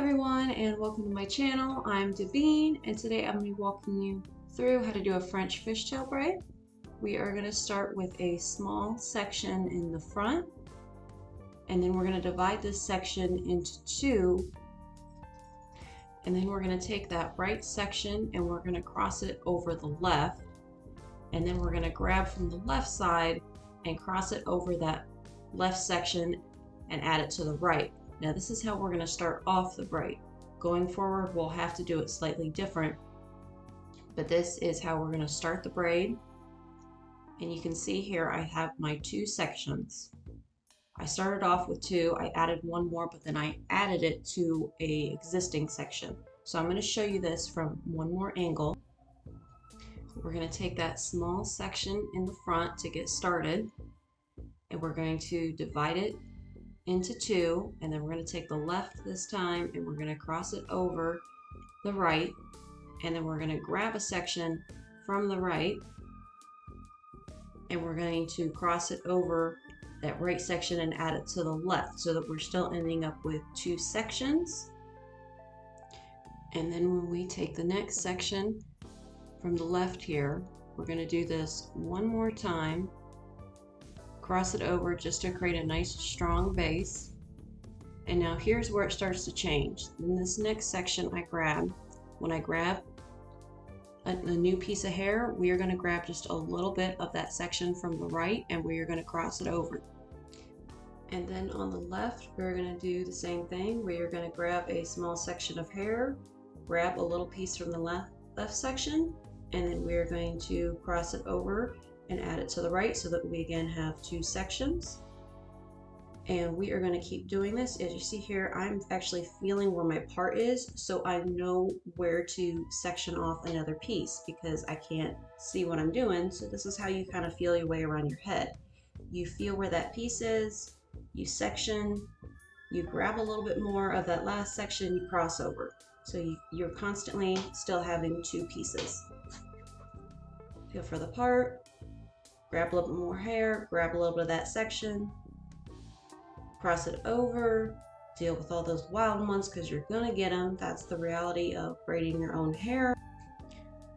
everyone, and welcome to my channel. I'm Devine, and today I'm going to be walking you through how to do a French fishtail braid. We are going to start with a small section in the front, and then we're going to divide this section into two, and then we're going to take that right section and we're going to cross it over the left, and then we're going to grab from the left side and cross it over that left section and add it to the right. Now this is how we're going to start off the braid. Going forward, we'll have to do it slightly different, but this is how we're going to start the braid. And you can see here I have my two sections. I started off with two, I added one more, but then I added it to a existing section. So I'm going to show you this from one more angle. We're going to take that small section in the front to get started, and we're going to divide it into two, and then we're going to take the left this time and we're going to cross it over the right, and then we're going to grab a section from the right and we're going to cross it over that right section and add it to the left, so that we're still ending up with two sections. And then when we take the next section from the left here, we're going to do this one more time, cross it over just to create a nice strong base. And now here's where it starts to change. In this next section when I grab a new piece of hair, we are going to grab just a little bit of that section from the right and we are going to cross it over. And then on the left, we're going to do the same thing. We are going to grab a small section of hair, grab a little piece from the left section, and then we are going to cross it over and add it to the right, so that we again have two sections. And we are going to keep doing this. As you see here, I'm actually feeling where my part is, so I know where to section off another piece because I can't see what I'm doing. So this is how you kind of feel your way around your head. You feel where that piece is, you section, you grab a little bit more of that last section, you cross over. So you're constantly still having two pieces. Feel for the part, grab a little bit more hair, grab a little bit of that section, cross it over, deal with all those wild ones because you're gonna get them. That's the reality of braiding your own hair.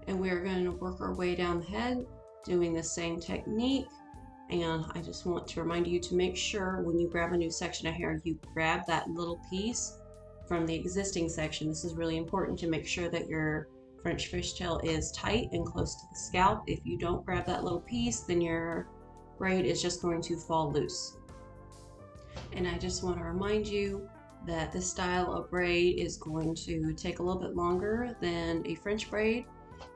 And we're going to work our way down the head doing the same technique. And I just want to remind you to make sure when you grab a new section of hair, you grab that little piece from the existing section. This is really important to make sure that your French fishtail is tight and close to the scalp. If you don't grab that little piece, then your braid is just going to fall loose. And I just want to remind you that this style of braid is going to take a little bit longer than a French braid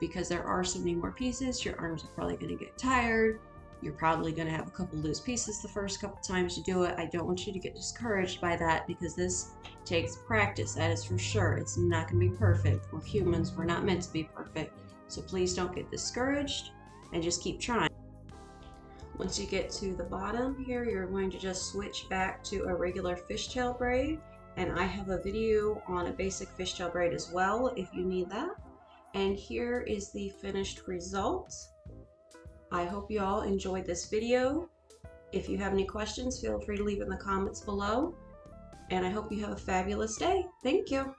because there are so many more pieces. Your arms are probably going to get tired. You're probably going to have a couple loose pieces the first couple times you do it. I don't want you to get discouraged by that because this takes practice, that is for sure. It's not going to be perfect. We're humans, we're not meant to be perfect. So please don't get discouraged and just keep trying. Once you get to the bottom here, you're going to just switch back to a regular fishtail braid. And I have a video on a basic fishtail braid as well if you need that. And here is the finished result. I hope you all enjoyed this video. If you have any questions, feel free to leave it in the comments below. And I hope you have a fabulous day. Thank you.